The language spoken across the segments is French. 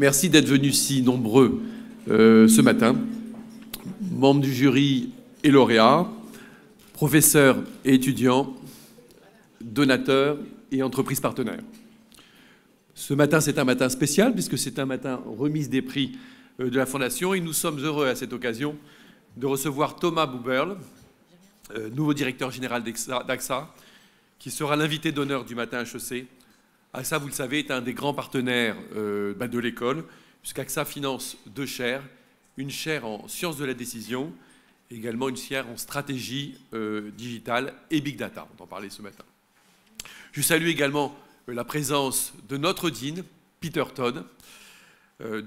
Merci d'être venus si nombreux ce matin, membres du jury et lauréats, professeurs et étudiants, donateurs et entreprises partenaires. Ce matin, c'est un matin spécial puisque c'est un matin remise des prix de la Fondation et nous sommes heureux à cette occasion de recevoir Thomas Buberl, nouveau directeur général d'AXA, qui sera l'invité d'honneur du matin HEC. AXA, vous le savez, est un des grands partenaires de l'école, puisqu'AXA finance 2 chaires, une chaire en sciences de la décision, et également une chaire en stratégie digitale et big data. On va en parler ce matin. Je salue également la présence de notre dean, Peter Todd,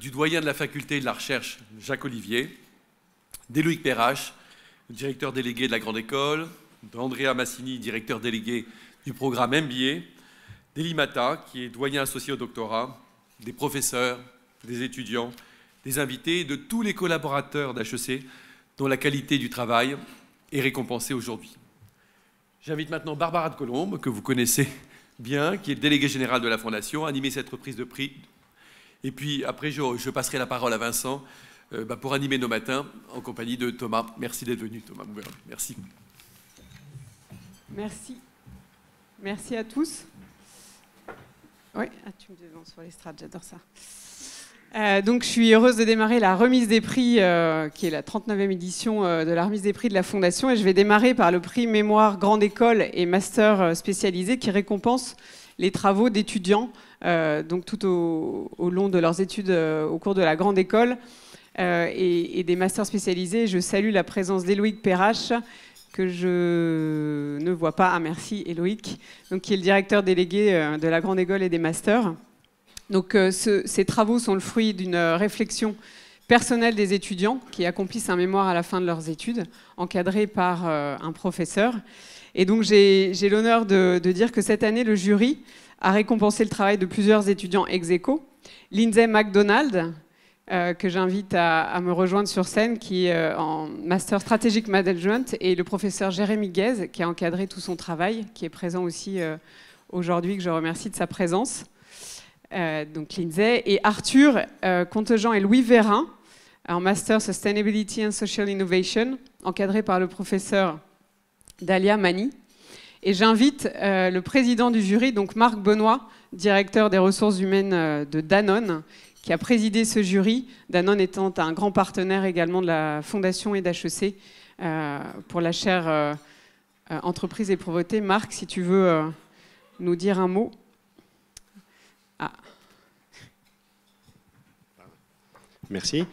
du doyen de la faculté de la recherche, Jacques Olivier, d'Éloïc Perrache, directeur délégué de la Grande École, d'Andrea Massini, directeur délégué du programme MBA, d'Eli Mata, qui est doyen associé au doctorat, des professeurs, des étudiants, des invités et de tous les collaborateurs d'HEC dont la qualité du travail est récompensée aujourd'hui. J'invite maintenant Barbara de Colombe, que vous connaissez bien, qui est déléguée générale de la Fondation, à animer cette reprise de prix. Et puis après, je passerai la parole à Vincent pour animer nos matins en compagnie de Thomas. Merci d'être venu, Thomas Buberl. Merci. Merci. Merci à tous. Oui, tu me devances sur l'estrade, j'adore ça. Donc, je suis heureuse de démarrer la remise des prix, qui est la 39e édition de la remise des prix de la Fondation. Et je vais démarrer par le prix Mémoire Grande École et Master spécialisé qui récompense les travaux d'étudiants donc tout au long de leurs études au cours de la Grande École et des masters spécialisés. Je salue la présence d'Éloïc Perrache, que je ne vois pas. Ah, merci Éloïc, donc, qui est le directeur délégué de la Grande École et des Masters. Donc, ces travaux sont le fruit d'une réflexion personnelle des étudiants qui accomplissent un mémoire à la fin de leurs études, encadré par un professeur. Et donc, j'ai l'honneur de dire que cette année, le jury a récompensé le travail de plusieurs étudiants ex aequo. Lindsay McDonald, que j'invite à me rejoindre sur scène, qui est en Master Strategic Management, et le professeur Jérémy Guez, qui a encadré tout son travail, qui est présent aussi aujourd'hui, que je remercie de sa présence. Donc Lindsay, et Arthur Contejean et Louis Vérin, en Master Sustainability and Social Innovation, encadré par le professeur Dalia Mani. Et j'invite le président du jury, donc Marc Benoît, directeur des ressources humaines de Danone, qui a présidé ce jury, Danone étant un grand partenaire également de la Fondation et d'HEC pour la chaire Entreprise et Pauvreté. Marc, si tu veux nous dire un mot. Ah. Merci.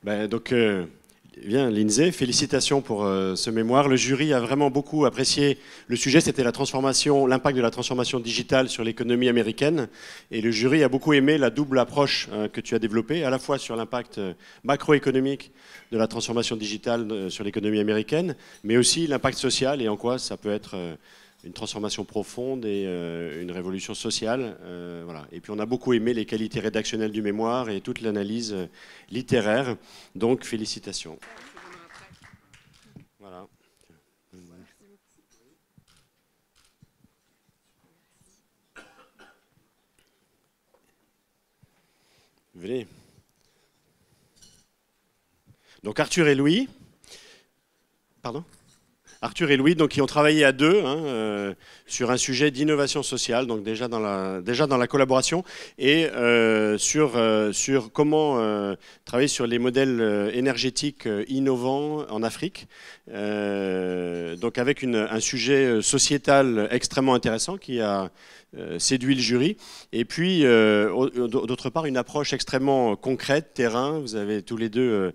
Bien, Lindsay, félicitations pour ce mémoire. Le jury a vraiment beaucoup apprécié le sujet. C'était l'impact de la transformation digitale sur l'économie américaine. Et le jury a beaucoup aimé la double approche que tu as développée, à la fois sur l'impact macroéconomique de la transformation digitale sur l'économie américaine, mais aussi l'impact social et en quoi ça peut être une transformation profonde et une révolution sociale. Voilà. Et puis on a beaucoup aimé les qualités rédactionnelles du mémoire et toute l'analyse littéraire. Donc félicitations. Voilà. Venez. Donc Arthur et Louis. Pardon ? Arthur et Louis, donc, qui ont travaillé à deux sur un sujet d'innovation sociale, donc déjà dans la collaboration, et sur comment travailler sur les modèles énergétiques innovants en Afrique, donc avec un sujet sociétal extrêmement intéressant qui a séduit le jury, et puis d'autre part une approche extrêmement concrète, terrain. Vous avez tous les deux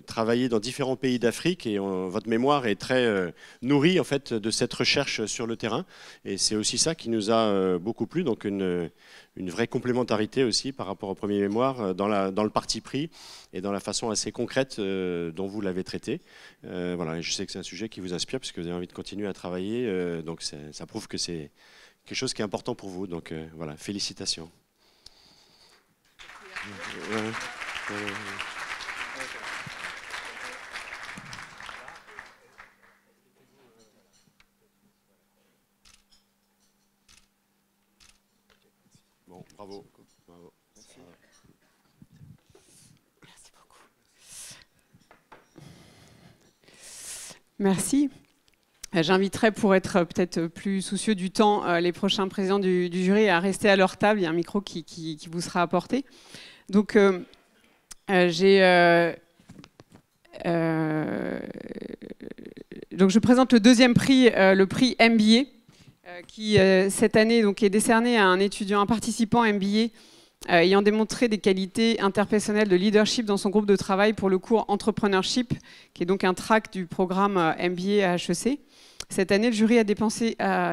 travaillé dans différents pays d'Afrique et votre mémoire est très nourrie en fait de cette recherche sur le terrain, et c'est aussi ça qui nous a beaucoup plu, donc une vraie complémentarité aussi par rapport au premier mémoire dans le parti pris et dans la façon assez concrète dont vous l'avez traité. Voilà, et je sais que c'est un sujet qui vous inspire parce que vous avez envie de continuer à travailler, donc ça prouve que c'est quelque chose qui est important pour vous. Donc voilà, félicitations. Bon, bravo. Bravo. Merci. J'inviterai, pour être peut-être plus soucieux du temps, les prochains présidents du jury à rester à leur table. Il y a un micro qui vous sera apporté. Donc, donc je présente le deuxième prix, le prix MBA, qui cette année donc, est décerné à un étudiant, un participant MBA ayant démontré des qualités interpersonnelles de leadership dans son groupe de travail pour le cours Entrepreneurship, qui est donc un track du programme MBA à HEC. Cette année, le jury a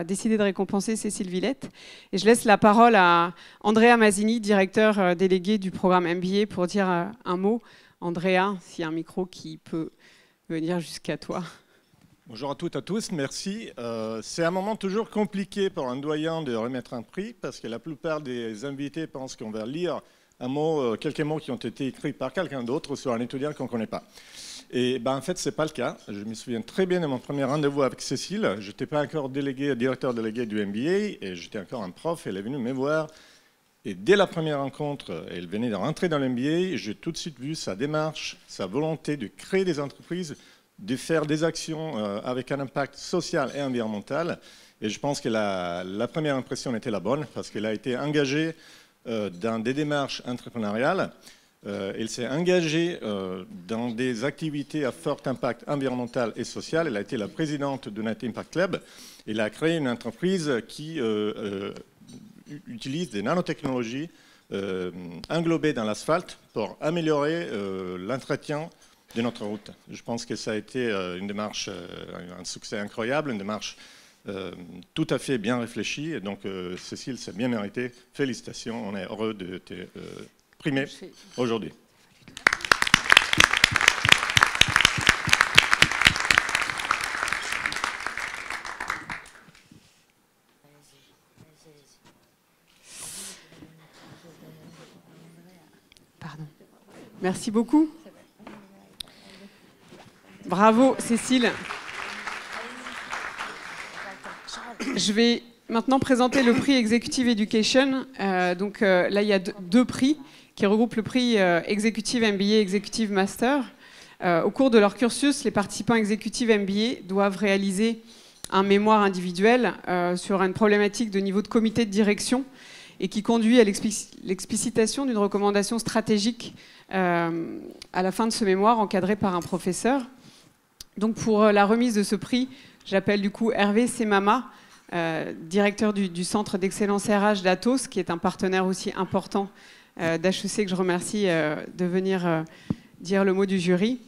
décidé de récompenser Cécile Villette. Et je laisse la parole à Andrea Masini, directeur délégué du programme MBA, pour dire un mot. Andrea, s'il y a un micro qui peut venir jusqu'à toi. Bonjour à toutes et à tous, merci. C'est un moment toujours compliqué pour un doyen de remettre un prix, parce que la plupart des invités pensent qu'on va lire un mot, quelques mots qui ont été écrits par quelqu'un d'autre, soit un étudiant qu'on ne connaît pas. Et ben, en fait, ce n'est pas le cas. Je me souviens très bien de mon premier rendez-vous avec Cécile. Je n'étais pas encore directeur délégué du MBA, et j'étais encore un prof. Elle est venue me voir. Et dès la première rencontre, elle venait de rentrer dans l'MBA. J'ai tout de suite vu sa démarche, sa volonté de créer des entreprises, de faire des actions avec un impact social et environnemental. Et je pense que la première impression était la bonne, parce qu'elle a été engagée dans des démarches entrepreneuriales. Elle s'est engagée dans des activités à fort impact environnemental et social. Elle a été la présidente de Net Impact Club. Elle a créé une entreprise qui utilise des nanotechnologies englobées dans l'asphalte pour améliorer l'entretien de notre route. Je pense que ça a été une démarche, un succès incroyable, une démarche tout à fait bien réfléchie. Et donc, Cécile, c'est bien mérité. Félicitations, on est heureux de te primer aujourd'hui. Pardon. Merci beaucoup. Bravo, Cécile. Je vais maintenant présenter le prix Executive Education. Là, il y a deux prix qui regroupent le prix Executive MBA et Executive Master. Au cours de leur cursus, les participants Executive MBA doivent réaliser un mémoire individuel sur une problématique de niveau de comité de direction et qui conduit à l'explicitation d'une recommandation stratégique à la fin de ce mémoire, encadré par un professeur. Donc pour la remise de ce prix, j'appelle du coup Hervé Semama, directeur du Centre d'Excellence RH d'Atos, qui est un partenaire aussi important d'HEC, que je remercie de venir dire le mot du jury.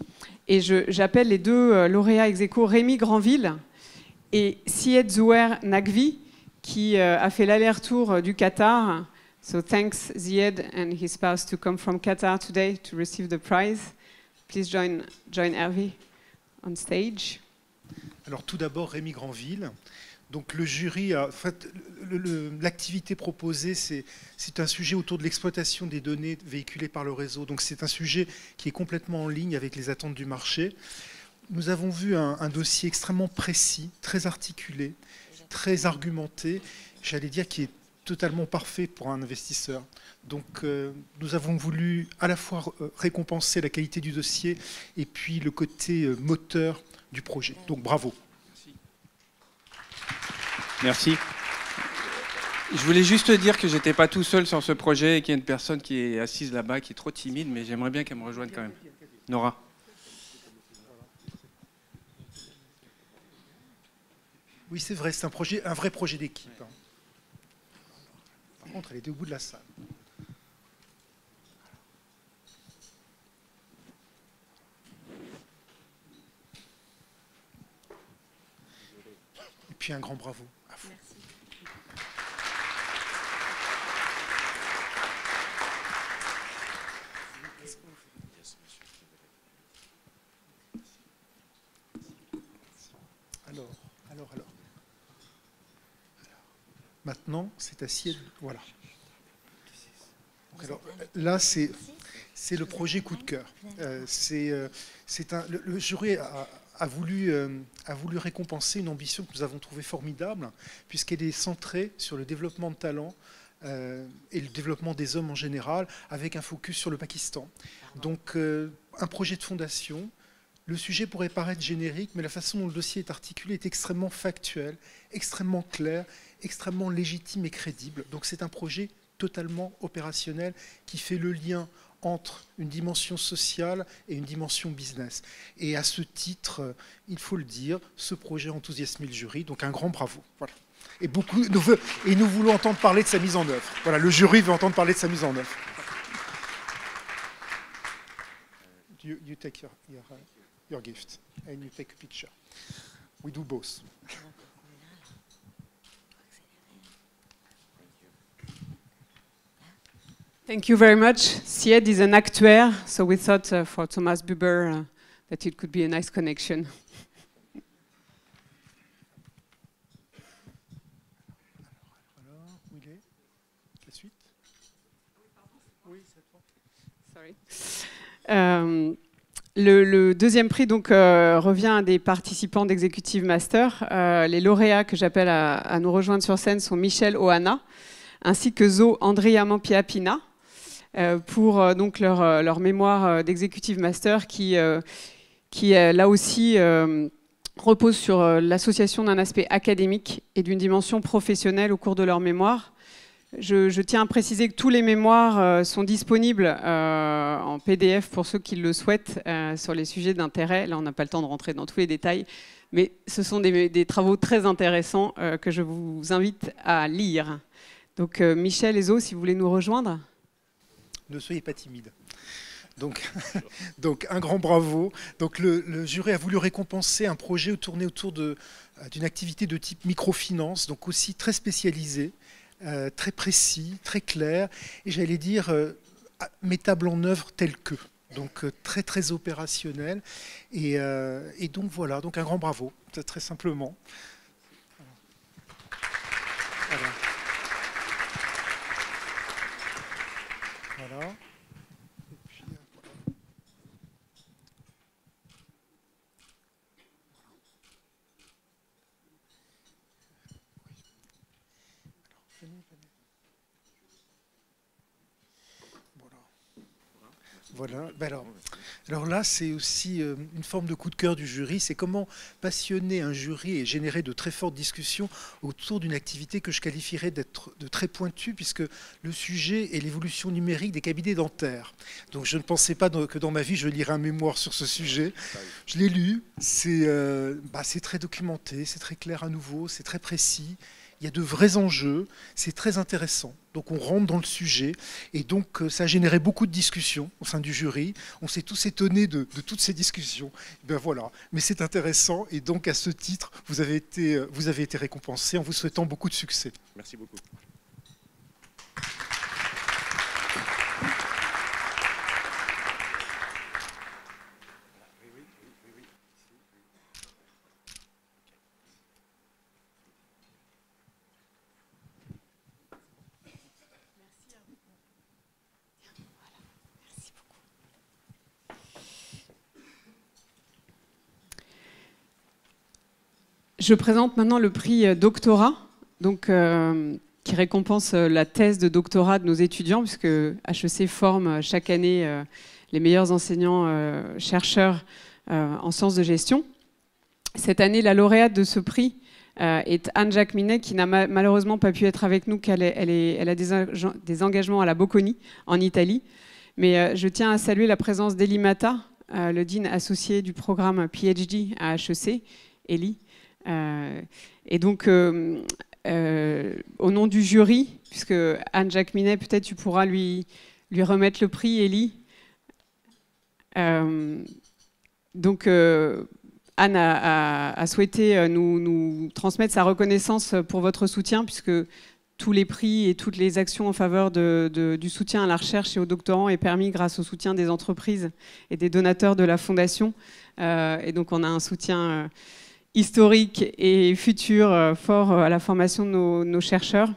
Et j'appelle les deux lauréats ex aequo, Rémi Granville et Syed Zouer Naqvi, qui a fait l'aller-retour du Qatar. So thanks Syed and his spouse to come from Qatar today to receive the prize. Please join Hervé on stage. Alors tout d'abord, Rémi Granville. Donc le jury, en fait, l'activité proposée, c'est un sujet autour de l'exploitation des données véhiculées par le réseau. Donc c'est un sujet qui est complètement en ligne avec les attentes du marché. Nous avons vu un dossier extrêmement précis, très articulé, très argumenté, j'allais dire qui est totalement parfait pour un investisseur. Donc nous avons voulu à la fois récompenser la qualité du dossier et puis le côté moteur du projet. Donc bravo. Merci. Je voulais juste dire que je n'étais pas tout seul sur ce projet et qu'il y a une personne qui est assise là-bas, qui est trop timide, mais j'aimerais bien qu'elle me rejoigne quand même. Nora. Oui, c'est vrai, c'est un vrai projet d'équipe. Par contre, elle était au bout de la salle. Et puis un grand bravo à vous. Merci. Alors. Maintenant, c'est assiette. Voilà. Alors, là, c'est le projet coup de cœur. Le jury a voulu récompenser une ambition que nous avons trouvée formidable, puisqu'elle est centrée sur le développement de talents et le développement des hommes en général, avec un focus sur le Pakistan. Donc, un projet de fondation Le sujet pourrait paraître générique, mais la façon dont le dossier est articulé est extrêmement factuelle, extrêmement claire, extrêmement légitime et crédible. Donc c'est un projet totalement opérationnel qui fait le lien entre une dimension sociale et une dimension business. Et à ce titre, il faut le dire, ce projet a enthousiasmé le jury, donc un grand bravo. Voilà. Et nous voulons entendre parler de sa mise en œuvre. Voilà, le jury veut entendre parler de sa mise en œuvre. You take your gift and you take a picture. We do both. Thank you very much. Sied is an actuaire, so we thought for Thomas Buber that it could be a nice connection. Alors, où il est? La suite? Oui, c'est toi. Sorry. Le deuxième prix donc, revient à des participants d'Executive Master. Les lauréats que j'appelle à nous rejoindre sur scène sont Michel Ohana, ainsi que Zo Andriamampiapina, pour donc leur mémoire d'Executive Master qui là aussi repose sur l'association d'un aspect académique et d'une dimension professionnelle au cours de leur mémoire. Je tiens à préciser que tous les mémoires sont disponibles en PDF pour ceux qui le souhaitent sur les sujets d'intérêt. Là, on n'a pas le temps de rentrer dans tous les détails, mais ce sont des travaux très intéressants que je vous invite à lire. Donc, Michel et Zo, si vous voulez nous rejoindre. Ne soyez pas timide. Donc, un grand bravo. Donc, le jury a voulu récompenser un projet tourné autour d'une activité de type microfinance, donc aussi très spécialisée. Très précis, très clair, et j'allais dire mettable en œuvre tel que. Donc très très opérationnel. Et donc voilà, donc un grand bravo, très simplement. Voilà. Voilà. Et puis, voilà. Voilà. Alors là, c'est aussi une forme de coup de cœur du jury. C'est comment passionner un jury et générer de très fortes discussions autour d'une activité que je qualifierais d'être de très pointue, puisque le sujet est l'évolution numérique des cabinets dentaires. Donc je ne pensais pas que dans ma vie, je lirais un mémoire sur ce sujet. Je l'ai lu. C'est très documenté, c'est très clair à nouveau, c'est très précis. Il y a de vrais enjeux, c'est très intéressant. Donc on rentre dans le sujet et donc ça a généré beaucoup de discussions au sein du jury. On s'est tous étonnés de toutes ces discussions. Ben voilà, mais c'est intéressant et donc à ce titre, vous avez été récompensés en vous souhaitant beaucoup de succès. Merci beaucoup. Je présente maintenant le prix doctorat, donc, qui récompense la thèse de doctorat de nos étudiants, puisque HEC forme chaque année les meilleurs enseignants chercheurs en sciences de gestion. Cette année, la lauréate de ce prix est Anne Jacqueminet, qui n'a malheureusement pas pu être avec nous, car elle a des engagements à la Bocconi, en Italie. Mais je tiens à saluer la présence d'Eli Mata, le dean associé du programme PhD à HEC, Eli. Et donc, au nom du jury, puisque Anne Jacqueminet, peut-être tu pourras lui remettre le prix, Eli. Donc, Anne a souhaité nous transmettre sa reconnaissance pour votre soutien, puisque tous les prix et toutes les actions en faveur du soutien à la recherche et aux doctorants est permis grâce au soutien des entreprises et des donateurs de la Fondation. Et donc, on a un soutien historique et futur fort à la formation de nos chercheurs.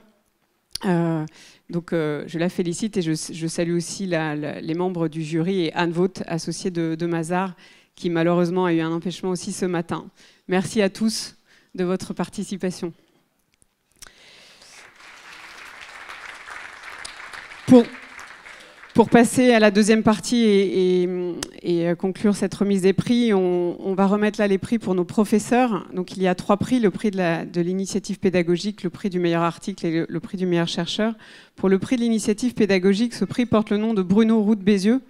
Donc je la félicite et je salue aussi les membres du jury et Anne Vaught, associée de Mazars, qui malheureusement a eu un empêchement aussi ce matin. Merci à tous de votre participation. Pour passer à la deuxième partie et conclure cette remise des prix, on va remettre là les prix pour nos professeurs. Donc il y a 3 prix, le prix de l'initiative pédagogique, le prix du meilleur article et le prix du meilleur chercheur. Pour le prix de l'initiative pédagogique, ce prix porte le nom de Bruno Roux-Bézieux,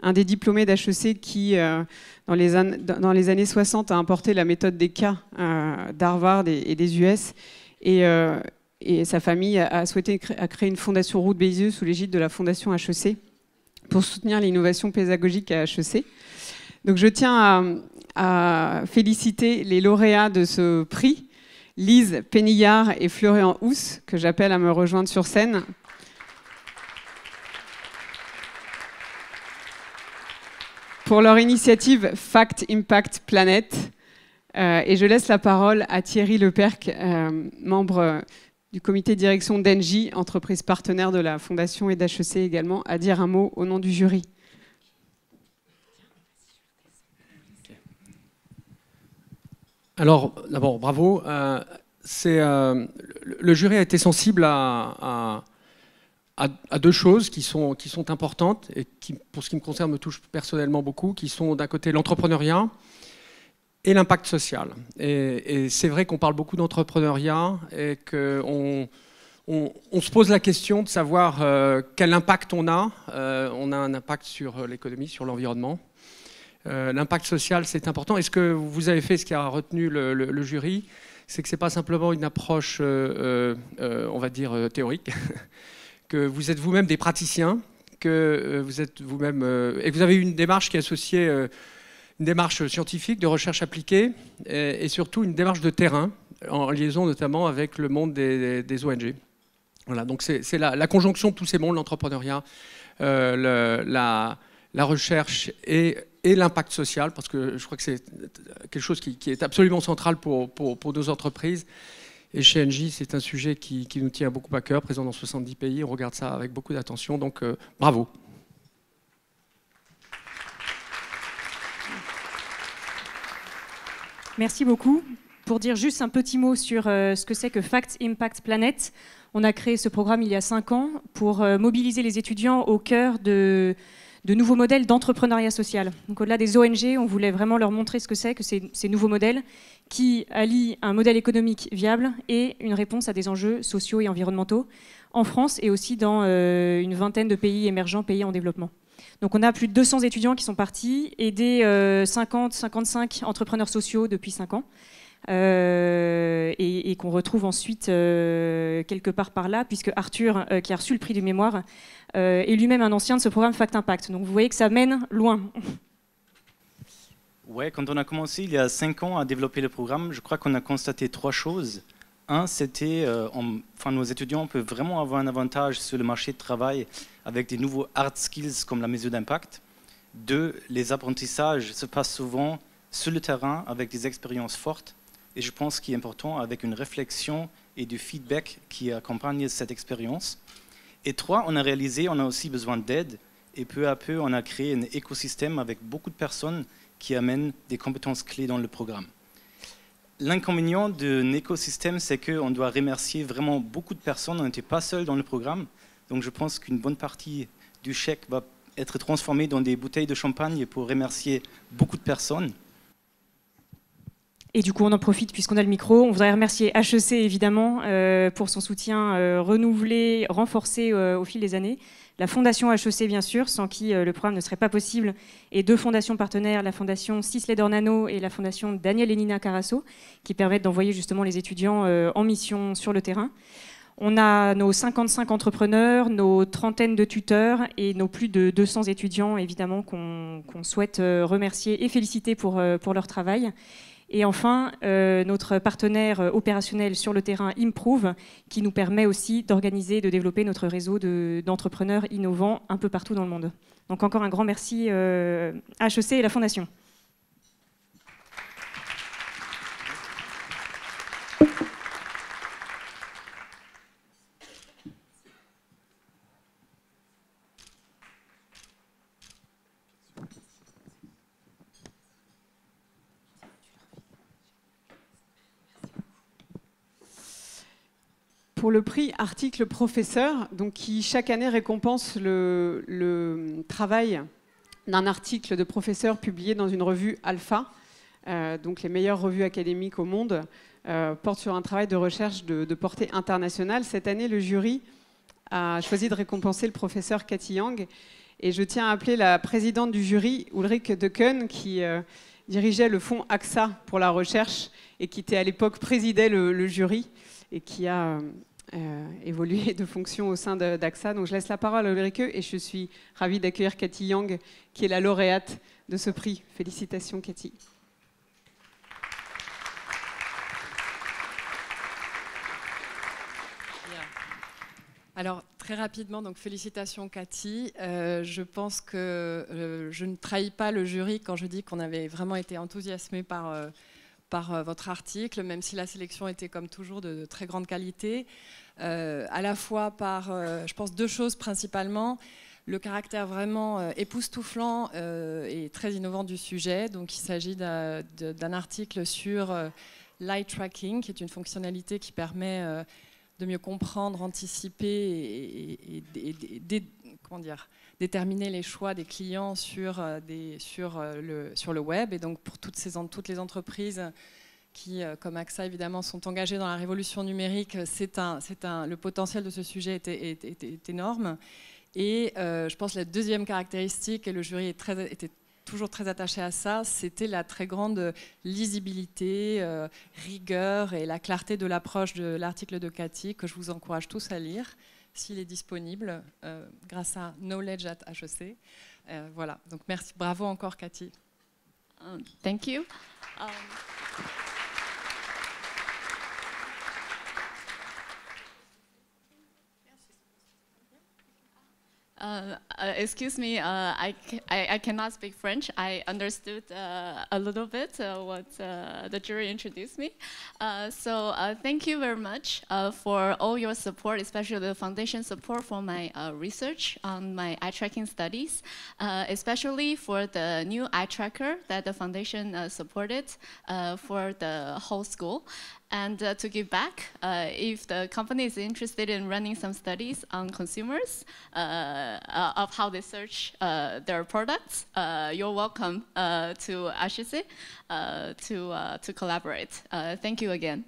un des diplômés d'HEC qui, dans les années 60, a importé la méthode des cas d'Harvard et des US. Et sa famille a souhaité créer une fondation Roux-Bézieux sous l'égide de la fondation HEC pour soutenir l'innovation pédagogique à HEC. Donc je tiens à féliciter les lauréats de ce prix, Lise Pénillard et Florian Housse, que j'appelle à me rejoindre sur scène. Pour leur initiative Fact Impact Planet. Et je laisse la parole à Thierry Leperc, membre du comité de direction d'Engie, entreprise partenaire de la Fondation et d'HEC également, à dire un mot au nom du jury. Alors, d'abord, bravo. Le jury a été sensible à 2 choses qui sont importantes et qui, pour ce qui me concerne, me touchent personnellement beaucoup, qui sont d'un côté l'entrepreneuriat et l'impact social. Et c'est vrai qu'on parle beaucoup d'entrepreneuriat et qu'on se pose la question de savoir quel impact on a. On a un impact sur l'économie, sur l'environnement. L'impact social, c'est important. Et ce que vous avez fait, ce qui a retenu le jury, c'est que ce n'est pas simplement une approche, on va dire, théorique, que vous êtes vous-même des praticiens, que vous êtes vous-même... et que vous avez une démarche qui est associée... une démarche scientifique, de recherche appliquée, et surtout une démarche de terrain, en liaison notamment avec le monde des ONG. Voilà, donc c'est la conjonction de tous ces mondes, l'entrepreneuriat, la recherche et l'impact social, parce que je crois que c'est quelque chose qui est absolument central pour nos entreprises. Et chez Engie, c'est un sujet qui nous tient beaucoup à cœur, présent dans 70 pays, on regarde ça avec beaucoup d'attention, donc bravo. Merci beaucoup. Pour dire juste un petit mot sur ce que c'est que Fact Impact Planet, on a créé ce programme il y a 5 ans pour mobiliser les étudiants au cœur de nouveaux modèles d'entrepreneuriat social. Donc au-delà des ONG, on voulait vraiment leur montrer ce que c'est que ces nouveaux modèles qui allient un modèle économique viable et une réponse à des enjeux sociaux et environnementaux en France et aussi dans une vingtaine de pays émergents, pays en développement. Donc on a plus de 200 étudiants qui sont partis, aider 50-55 entrepreneurs sociaux depuis 5 ans et qu'on retrouve ensuite quelque part par là, puisque Arthur, qui a reçu le prix du mémoire, est lui-même un ancien de ce programme Fact Impact. Donc vous voyez que ça mène loin. Ouais, quand on a commencé il y a 5 ans à développer le programme, je crois qu'on a constaté 3 choses. Un, c'était, nos étudiants peuvent vraiment avoir un avantage sur le marché de travail avec des nouveaux hard skills comme la mesure d'impact. 2, les apprentissages se passent souvent sur le terrain avec des expériences fortes. Et je pense qu'il est important avec une réflexion et du feedback qui accompagne cette expérience. Et 3, on a réalisé qu'on a aussi besoin d'aide. Et peu à peu, on a créé un écosystème avec beaucoup de personnes qui amènent des compétences clés dans le programme. L'inconvénient d'un écosystème, c'est qu'on doit remercier vraiment beaucoup de personnes. On n'était pas seul dans le programme. Donc je pense qu'une bonne partie du chèque va être transformée dans des bouteilles de champagne pour remercier beaucoup de personnes. Et du coup, on en profite puisqu'on a le micro. On voudrait remercier HEC évidemment pour son soutien renouvelé, renforcé au fil des années. La fondation HEC bien sûr, sans qui le programme ne serait pas possible. Et 2 fondations partenaires, la fondation Sisley Dornano et la fondation Daniel et Nina Carasso, qui permettent d'envoyer justement les étudiants en mission sur le terrain. On a nos 55 entrepreneurs, nos trentaines de tuteurs et nos plus de 200 étudiants évidemment qu'on souhaite remercier et féliciter pour leur travail. Et enfin, notre partenaire opérationnel sur le terrain Improve, qui nous permet aussi d'organiser, de développer notre réseau d'entrepreneurs innovants un peu partout dans le monde. Donc encore un grand merci à HEC et la Fondation. pour le prix Article Professeur, donc qui chaque année récompense le travail d'un article de professeur publié dans une revue Alpha, donc les meilleures revues académiques au monde, portent sur un travail de recherche de portée internationale. Cette année, le jury a choisi de récompenser le professeur Cathy Yang, et je tiens à appeler la présidente du jury, Ulrike Decken, qui dirigeait le fonds AXA pour la recherche et qui était à l'époque présidait le jury et qui a évolué de fonction au sein d'AXA. Donc je laisse la parole à Ulrike et je suis ravie d'accueillir Cathy Yang, qui est la lauréate de ce prix. Félicitations Cathy. Alors, très rapidement, donc félicitations Cathy. Je pense que je ne trahis pas le jury quand je dis qu'on avait vraiment été enthousiasmés par votre article, même si la sélection était comme toujours de très grande qualité. À la fois par, je pense, deux choses principalement. Le caractère vraiment époustouflant et très innovant du sujet. Donc, il s'agit d'un article sur l'eye tracking, qui est une fonctionnalité qui permet de mieux comprendre, anticiper et comment dire, déterminer les choix des clients sur le web. Et donc pour toutes les entreprises qui, comme AXA évidemment, sont engagées dans la révolution numérique, le potentiel de ce sujet est énorme. Et je pense que la deuxième caractéristique, et le jury était toujours très attaché à ça, c'était la très grande lisibilité, rigueur et la clarté de l'approche de l'article de Cathy, que je vous encourage tous à lire, s'il est disponible, grâce à Knowledge at HEC. Voilà, donc merci, bravo encore Cathy. Thank you. Excuse me, I cannot speak French. I understood a little bit what the jury introduced me. So thank you very much for all your support, especially the foundation support for my research on my eye tracking studies, especially for the new eye tracker that the foundation supported for the whole school. And to give back, if the company is interested in running some studies on consumers of how they search their products, you're welcome to HEC to collaborate. Thank you again.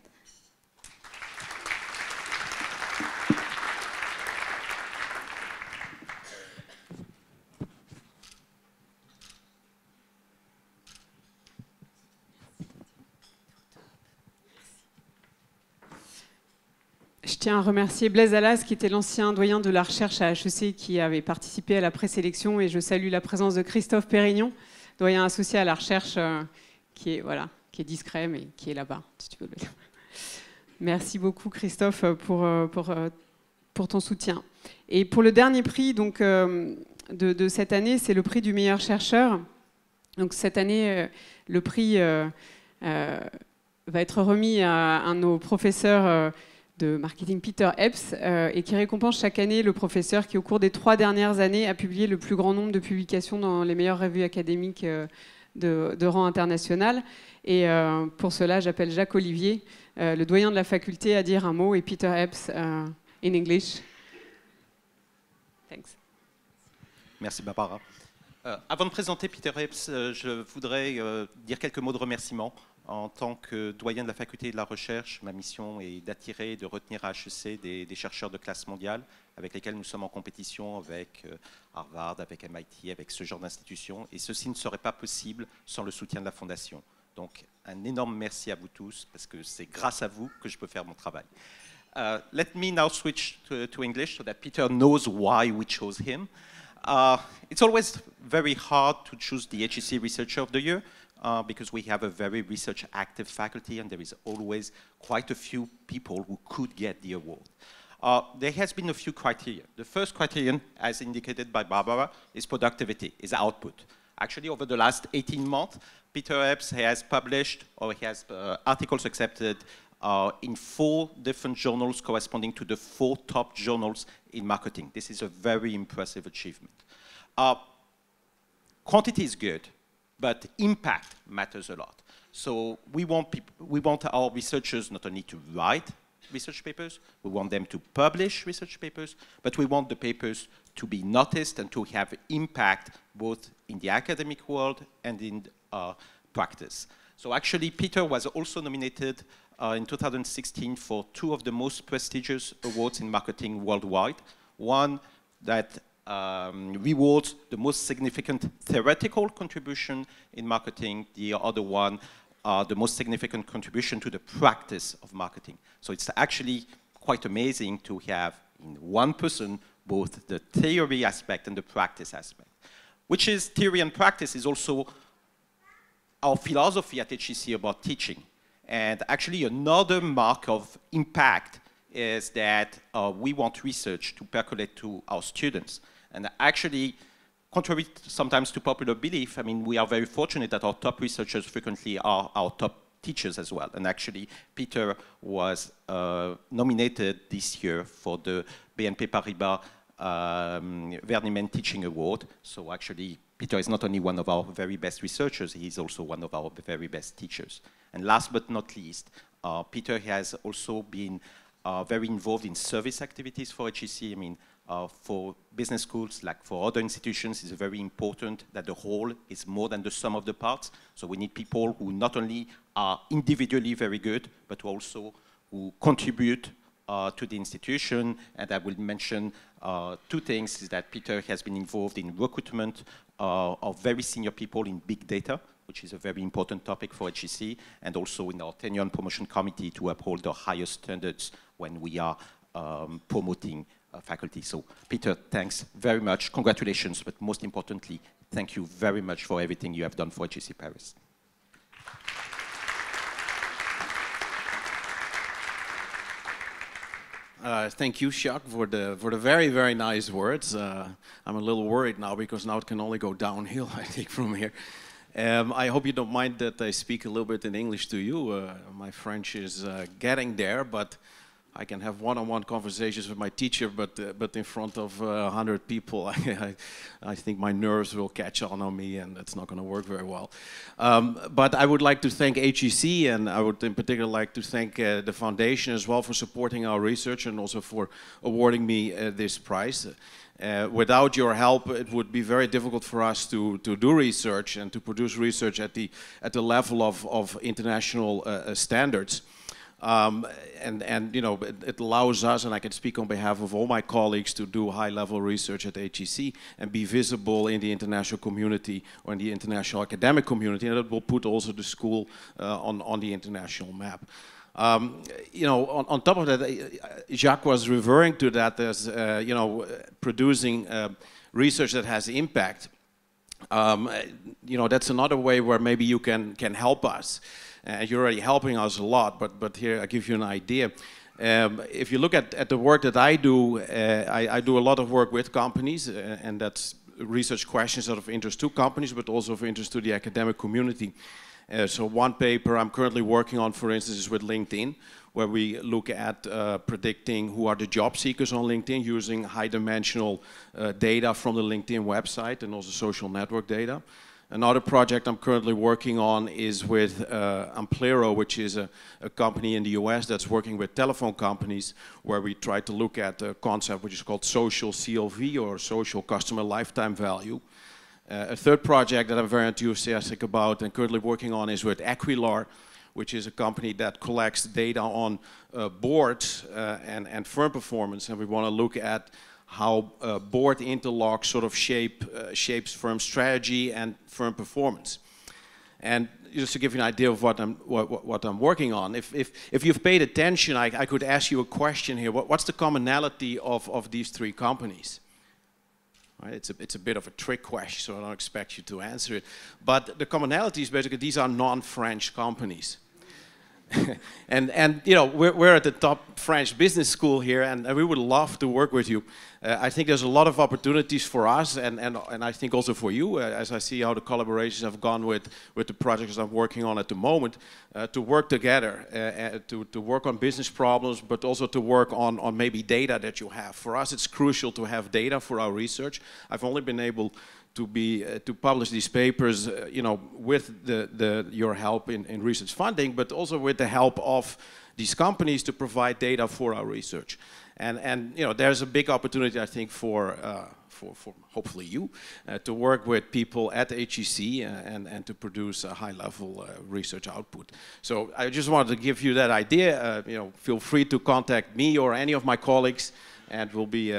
Je tiens à remercier Blaise Alas, qui était l'ancien doyen de la recherche à HEC, qui avait participé à la présélection, et je salue la présence de Christophe Pérignon, doyen associé à la recherche, qui est discret, mais qui est là-bas, si tu veux le dire. Merci beaucoup Christophe pour ton soutien. Et pour le dernier prix donc, de cette année, c'est le prix du meilleur chercheur. Donc cette année, le prix va être remis à un de nos professeurs de marketing, Peter Epps, et qui récompense chaque année le professeur qui, au cours des 3 dernières années, a publié le plus grand nombre de publications dans les meilleures revues académiques de rang international. Et pour cela, j'appelle Jacques Olivier, le doyen de la faculté, à dire un mot, et Peter Epps, in English. Thanks. Merci Barbara. Avant de présenter Peter Epps, je voudrais dire quelques mots de remerciement. En tant que doyen de la faculté de la recherche, ma mission est d'attirer et de retenir à HEC des chercheurs de classe mondiale avec lesquels nous sommes en compétition avec Harvard, avec MIT, avec ce genre d'institutions. Et ceci ne serait pas possible sans le soutien de la Fondation. Donc un énorme merci à vous tous, parce que c'est grâce à vous que je peux faire mon travail. Let me now switch to English so that Peter knows why we chose him. It's always very hard to choose the HEC Researcher of the Year. Because we have a very research-active faculty, and there is always quite a few people who could get the award. There has been a few criteria. The first criterion, as indicated by Barbara, is productivity, is output. Actually, over the last 18 months, Peter Epps has published, or he has articles accepted in 4 different journals corresponding to the 4 top journals in marketing. This is a very impressive achievement. Quantity is good, but impact matters a lot. So we want our researchers not only to write research papers. We want them to publish research papers, but we want the papers to be noticed and to have impact both in the academic world and in practice. So actually, Peter was also nominated in 2016 for 2 of the most prestigious awards in marketing worldwide. One that rewards the most significant theoretical contribution in marketing, the other one, the most significant contribution to the practice of marketing. So it's actually quite amazing to have in one person both the theory aspect and the practice aspect, which is theory and practice is also our philosophy at HEC about teaching. And actually another mark of impact is that we want research to percolate to our students. And actually, contrary sometimes to popular belief, I mean, we are very fortunate that our top researchers frequently are our top teachers as well. And actually, Peter was nominated this year for the BNP Paribas Vernimen Teaching Award. So actually, Peter is not only one of our very best researchers, he's also one of our very best teachers. And last but not least, Peter has also been very involved in service activities for HEC. I mean, for business schools, like for other institutions, it's very important that the whole is more than the sum of the parts. So we need people who not only are individually very good, but also who contribute to the institution. And I will mention 2 things, is that Peter has been involved in recruitment of very senior people in big data, which is a very important topic for HEC, and also in our tenure and promotion committee to uphold the highest standards when we are promoting faculty. So Peter, thanks very much. Congratulations, but most importantly, thank you very much for everything you have done for HEC Paris. Thank you, Jacques, for the very, very nice words. I'm a little worried now because now it can only go downhill, I think, from here. I hope you don't mind that I speak a little bit in English to you. My French is getting there, but I can have one-on-one conversations with my teacher, but in front of 100 people, I think my nerves will catch on me, and it's not going to work very well. But I would like to thank HEC, and I would in particular like to thank the foundation as well for supporting our research and also for awarding me this prize. Without your help, it would be very difficult for us to do research and to produce research at the level of international standards. And you know, it allows us, and I can speak on behalf of all my colleagues, to do high-level research at HEC and be visible in the international community or in the international academic community, and it will put also the school on the international map. You know, on top of that, Jacques was referring to that as, you know, producing research that has impact. You know, that's another way where maybe you can help us. You're already helping us a lot, but here I give you an idea. If you look at the work that I do a lot of work with companies, and that's research questions that are of interest to companies, but also of interest to the academic community. So one paper I'm currently working on, for instance, is with LinkedIn, where we look at predicting who are the job seekers on LinkedIn using high-dimensional data from the LinkedIn website and also social network data. Another project I'm currently working on is with Amplero, which is a company in the US that's working with telephone companies, where we try to look at a concept which is called social CLV, or social customer lifetime value. A third project that I'm very enthusiastic about and currently working on is with Aquilar, which is a company that collects data on boards and firm performance, and we want to look at how board interlocks sort of shapes firm strategy and firm performance. And just to give you an idea of what I'm working on, if you've paid attention, I could ask you a question here. What's the commonality of these 3 companies? Right, it's a bit of a trick question, so I don't expect you to answer it. But the commonality is basically these are non-French companies. and you know, we're at the top French business school here, and we would love to work with you. I think there's a lot of opportunities for us, and I think also for you, as I see how the collaborations have gone with the projects I'm working on at the moment, to work together, to work on business problems, but also to work on maybe data that you have. For us, it's crucial to have data for our research. I've only been able to publish these papers, you know, with your help in research funding, but also with the help of these companies to provide data for our research. And you know, there's a big opportunity, I think, for hopefully you to work with people at HEC and to produce a high-level research output. So I just wanted to give you that idea. You know, feel free to contact me or any of my colleagues, and we'll be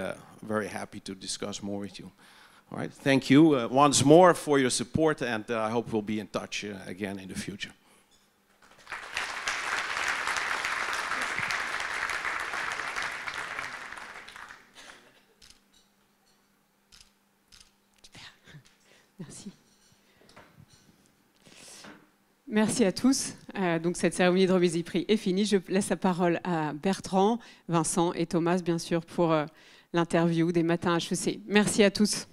very happy to discuss more with you. All right, thank you once more for your support, and I hope we'll be in touch again in the future. Merci. Merci à tous. Donc cette cérémonie de remise des prix est finie. Je laisse la parole à Bertrand, Vincent et Thomas, bien sûr, pour l'interview des matins HEC. Merci à tous.